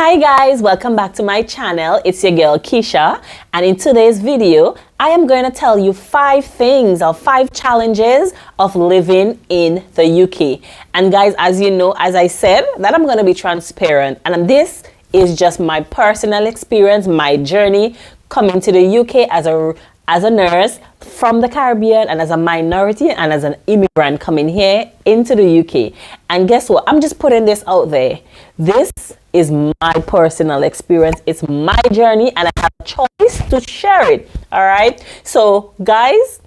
Hi guys, welcome back to my channel. It's your girl Keisha, and in today's video I am going to tell you 5 things or 5 challenges of living in the UK. And guys, as you know, as I said, that I'm going to be transparent, and this is just my personal experience, my journey coming to the UK as a nurse from the Caribbean and as a minority and as an immigrant coming here into the UK. And guess what? I'm just putting this out there. This is my personal experience. It's my journey and I have a choice to share it. All right. So guys,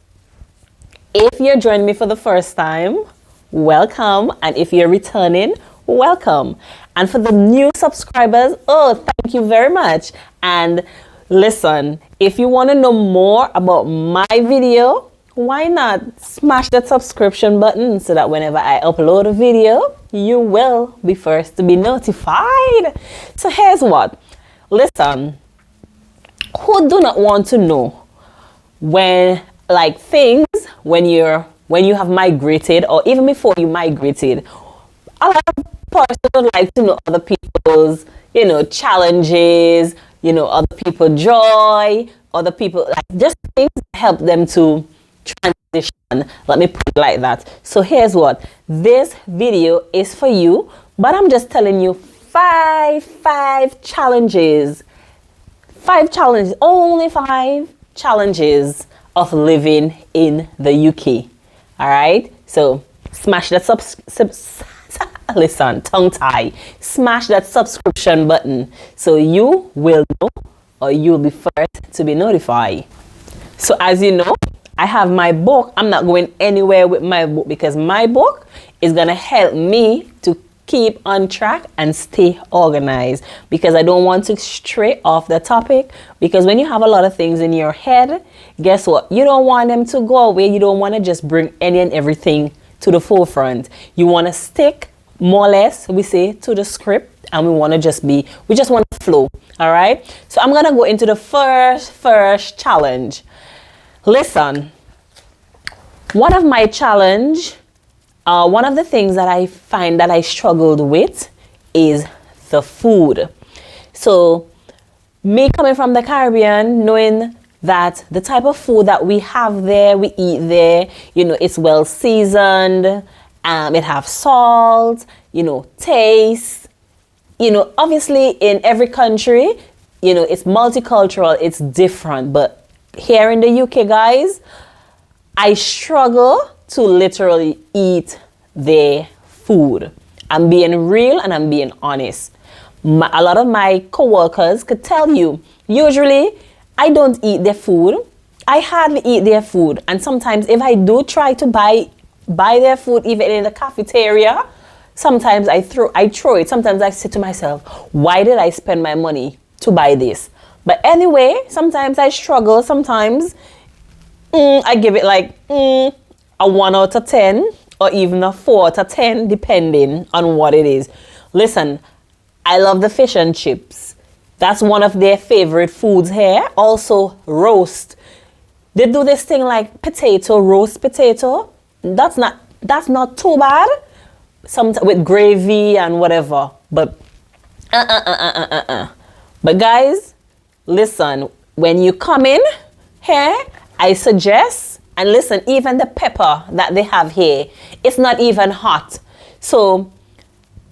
if you're joining me for the first time, welcome. And if you're returning, welcome. And for the new subscribers, oh, thank you very much. And listen, if you want to know more about my video, why not smash that subscription button so that whenever I upload a video, you will be first to be notified. So here's what. Listen, who do not want to know when when you have migrated, or even before you migrated? A lot of persons would like to know other people's, challenges, other people joy, other people, just things that help them to transition. Let me put it like that. So here's what. This video is for you, but I'm just telling you five challenges. 5 challenges, only 5 challenges of living in the UK. All right? So smash that listen, tongue tie. Smash that subscription button so you will know, or you'll be first to be notified. So as you know, I have my book. I'm not going anywhere with my book because my book is going to help me to keep on track and stay organized, because I don't want to stray off the topic. Because when you have a lot of things in your head, guess what? You don't want them to go away. You don't want to just bring any and everything to the forefront. You want to stick more or less, we say, to the script, and we want to we just want to flow. All right. So I'm going to go into the first challenge. Listen, one of my challenge, one of the things that I find that I struggled with is the food. So me coming from the Caribbean, knowing that the type of food that we have there, we eat there, it's well seasoned, it have salt, taste, obviously in every country, it's multicultural, it's different. But here in the UK, guys, I struggle to literally eat their food. I'm being real and I'm being honest. A lot of my co-workers could tell you, usually I don't eat their food. I hardly eat their food. And sometimes if I do try to buy their food, even in the cafeteria, sometimes I throw it. Sometimes I say to myself, why did I spend my money to buy this? But anyway, sometimes I struggle. Sometimes I give it a 1 out of 10 or even a 4 out of 10, depending on what it is. Listen, I love the fish and chips. That's one of their favorite foods here. Also, roast. They do this thing like roast potato. That's not too bad. Sometimes with gravy and whatever. But But guys, listen, when you come in here, I suggest, and listen, even the pepper that they have here, it's not even hot. So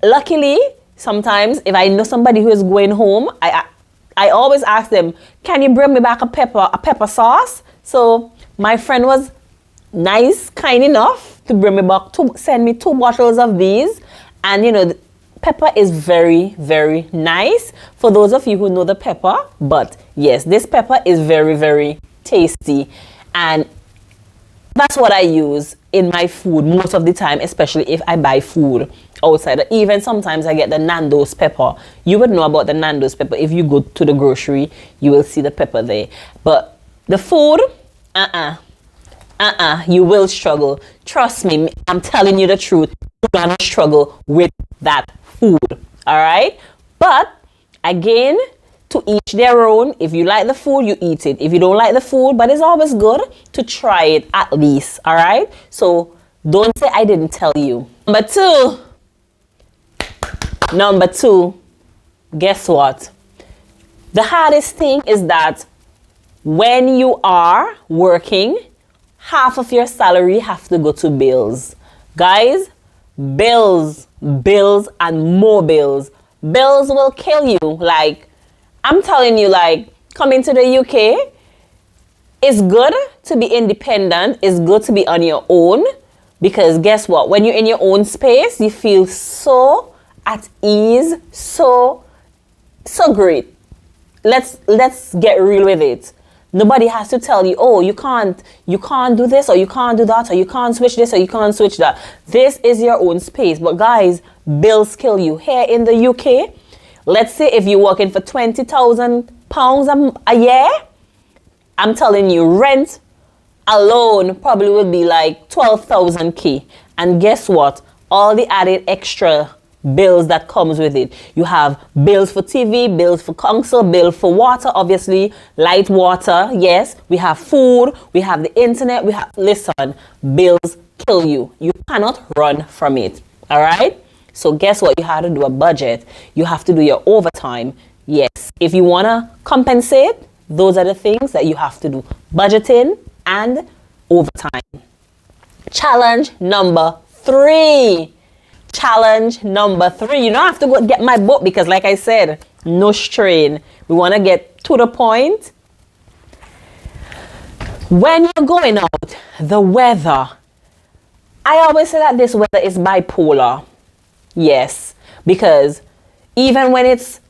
luckily, sometimes if I know somebody who is going home, I always ask them, can you bring me back a pepper sauce? So my friend was nice, kind enough to bring me back, to send me 2 bottles of these. And the pepper is very, very nice for those of you who know the pepper. But yes, this pepper is very, very tasty, and that's what I use in my food most of the time, especially if I buy food outside. Even sometimes I get the Nando's pepper. You would know about the Nando's pepper. If you go to the grocery, you will see the pepper there. But the food, you will struggle. Trust me, I'm telling you the truth. You're gonna struggle with that food. All right. But again, to each their own. If you like the food, you eat it. If you don't like the food, but it's always good to try it at least. All right. So don't say I didn't tell you. Number two, guess what? The hardest thing is that when you are working, half of your salary have to go to bills. Guys, bills, bills, and more bills. Bills will kill you. Like, I'm telling you, like, coming to the UK, it's good to be independent. It's good to be on your own. Because guess what? When you're in your own space, you feel so at ease, so great. Let's get real with it. Nobody has to tell you, oh, you can't do this, or you can't do that, or you can't switch this, or you can't switch that. This is your own space. But guys, bills kill you. Here in the UK, let's say if you're working for £20,000 a year, I'm telling you, rent alone probably would be like 12,000 and guess what? All the added extra bills that comes with it. You have bills for TV, bills for council, bill for water, obviously light water. Yes, we have food, we have the internet, listen, bills kill you. You cannot run from it. All right. So guess what? You have to do a budget. You have to do your overtime. Yes. If you want to compensate, those are the things that you have to do. Budgeting and overtime. Challenge number 3. Challenge number 3. You don't have to go get my book because like I said, no strain. We want to get to the point. When you're going out, the weather. I always say that this weather is bipolar. Yes, because even when it's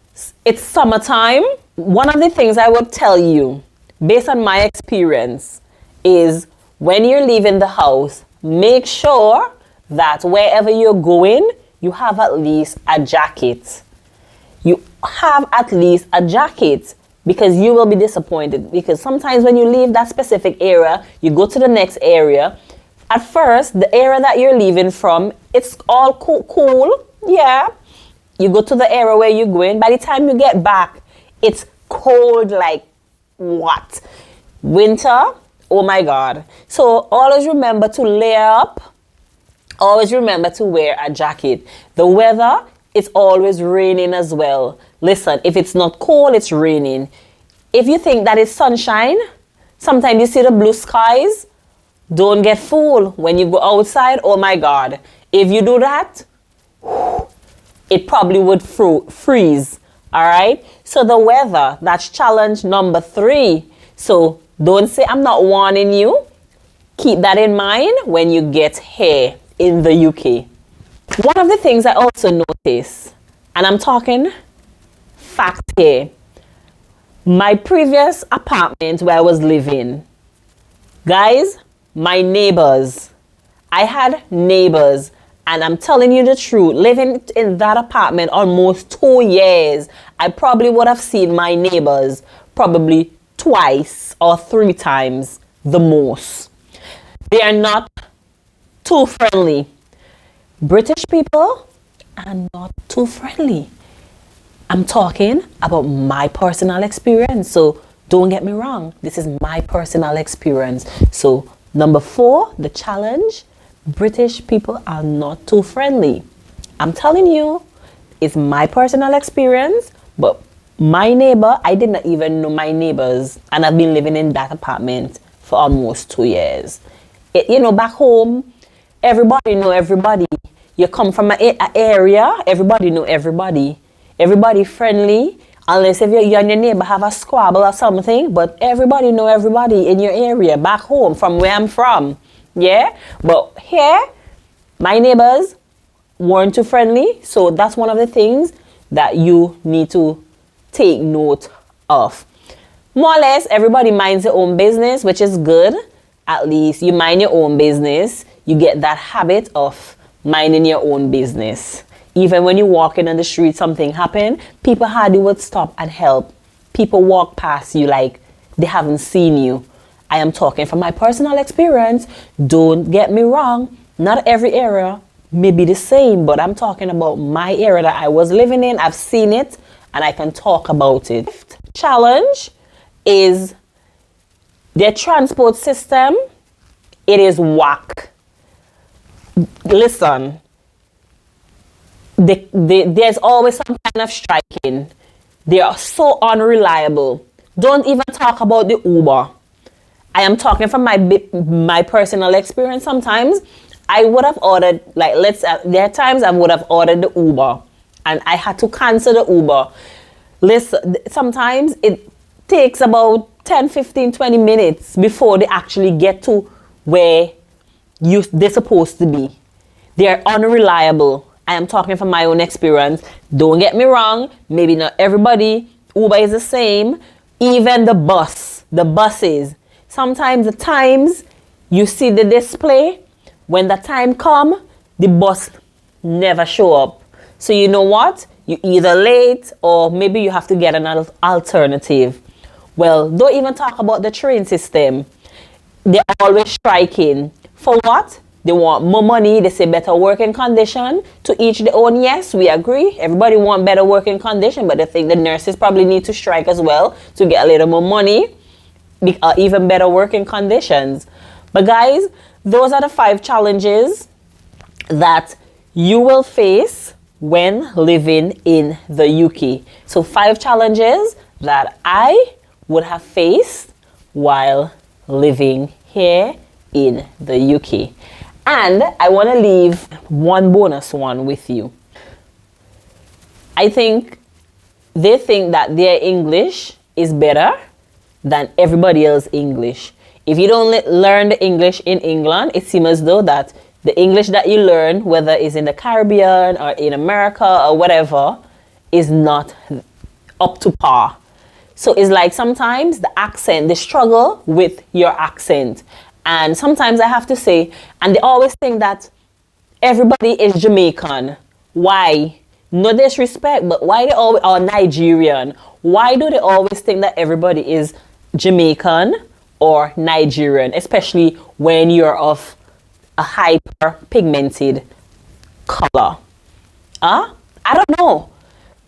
summertime, one of the things I would tell you, based on my experience, is when you're leaving the house, make sure that wherever you're going, you have at least a jacket. You have at least a jacket because you will be disappointed. Because sometimes when you leave that specific area, you go to the next area. At first, the area that you're leaving from, it's all cool. Yeah. You go to the area where you're going. By the time you get back, it's cold like what? Winter? Oh my God. So always remember to layer up. Always remember to wear a jacket. The weather, it's always raining as well. Listen, if it's not cold, it's raining. If you think that it's sunshine, sometimes you see the blue skies. Don't get fooled when you go outside. Oh my God. If you do that, it probably would freeze. All right. So the weather, that's challenge number 3. So don't say I'm not warning you. Keep that in mind when you get here in the UK. One of the things I also notice, and I'm talking fact here, my previous apartment where I was living, guys, my neighbors, I had neighbors, and I'm telling you the truth, living in that apartment almost 2 years, I probably would have seen my neighbors probably twice or 3 times the most. They are not too friendly. British people are not too friendly. I'm talking about my personal experience. So don't get me wrong. This is my personal experience. So number 4, the challenge, British people are not too friendly. I'm telling you, it's my personal experience, but my neighbor, I did not even know my neighbors, and I've been living in that apartment for almost 2 years. Back home, everybody know everybody. You come from an area, everybody know everybody. Everybody friendly, unless if you and your neighbor have a squabble or something, but everybody know everybody in your area, back home, from where I'm from. Yeah? But here, my neighbors weren't too friendly, so that's one of the things that you need to take note of. More or less, everybody minds their own business, which is good. At least you mind your own business. You get that habit of minding your own business. Even when you're walking on the street, something happen, people hardly would stop and help. People walk past you like they haven't seen you. I am talking from my personal experience. Don't get me wrong. Not every area may be the same, but I'm talking about my area that I was living in. I've seen it and I can talk about it. Fifth challenge is their transport system. It is whack. Listen, there's always some kind of striking. They are so unreliable. Don't even talk about the Uber. I am talking from my personal experience. Sometimes I would have ordered, like, there are times I would have ordered the Uber and I had to cancel the Uber. Listen, sometimes it takes about 10, 15, 20 minutes before they actually get to where they're supposed to be. They're unreliable. I am talking from my own experience. Don't get me wrong. Maybe not everybody. Uber is the same. Even the buses. Sometimes the times you see the display, when the time come, the bus never show up. So you know what? You're either late or maybe you have to get another alternative. Well, don't even talk about the train system. They're always striking. For what? They want more money. They say better working condition. To each their own. Yes, we agree. Everybody want better working condition, but I think the nurses probably need to strike as well to get a little more money, even better working conditions. But guys, those are the 5 challenges that you will face when living in the UK. So 5 challenges that I would have faced while living here in the UK. And I want to leave one bonus one with you. I think they think that their English is better than everybody else's English. If you don't learn the English in England, it seems as though that the English that you learn, whether it's in the Caribbean or in America or whatever, is not up to par. So it's like sometimes the accent, they struggle with your accent. And sometimes I have to say, and they always think that everybody is Jamaican. Why? No disrespect, but why they always are Nigerian? Why do they always think that everybody is Jamaican or Nigerian, especially when you're of a hyper pigmented color? I don't know.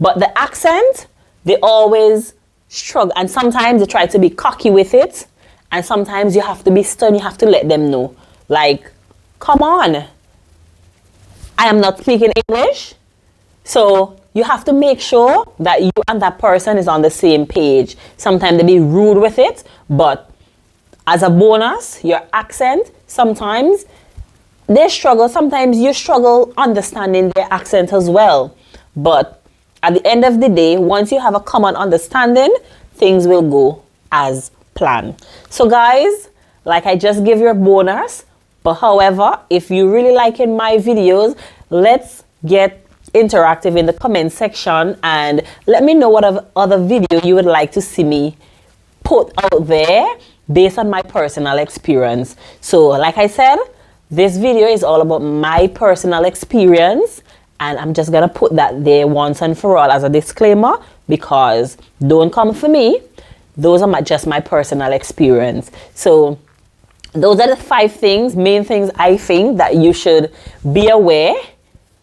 But the accent, they always struggle. And sometimes they try to be cocky with it. And sometimes you have to be stern. You have to let them know. Like, come on. I am not speaking English. So you have to make sure that you and that person is on the same page. Sometimes they be rude with it. But as a bonus, your accent, sometimes they struggle. Sometimes you struggle understanding their accent as well. But at the end of the day, once you have a common understanding, things will go as planned. So guys, like I just give you a bonus. But however, if you really liking my videos, let's get interactive in the comment section and let me know what other video you would like to see me put out there based on my personal experience. So like I said, this video is all about my personal experience, and I'm just gonna put that there once and for all as a disclaimer, because don't come for me. Those are just my personal experience. So those are the 5 main things I think that you should be aware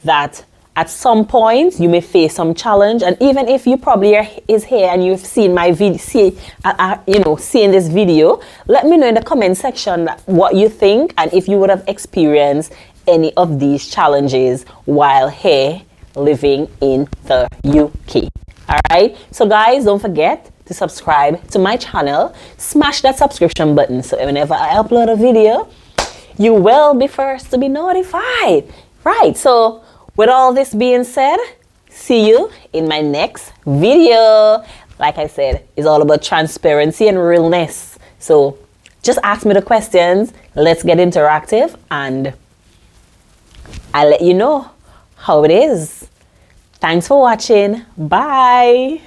that at some point you may face some challenge. And even if you probably is here and you've seen my video, seeing this video, let me know in the comment section what you think and if you would have experienced any of these challenges while here living in the UK. All right. So guys, don't forget to subscribe to my channel. Smash that subscription button so whenever I upload a video, you will be first to be notified. Right. So with all this being said, see you in my next video. Like I said, it's all about transparency and realness. So just ask me the questions. Let's get interactive and I'll let you know how it is. Thanks for watching. Bye.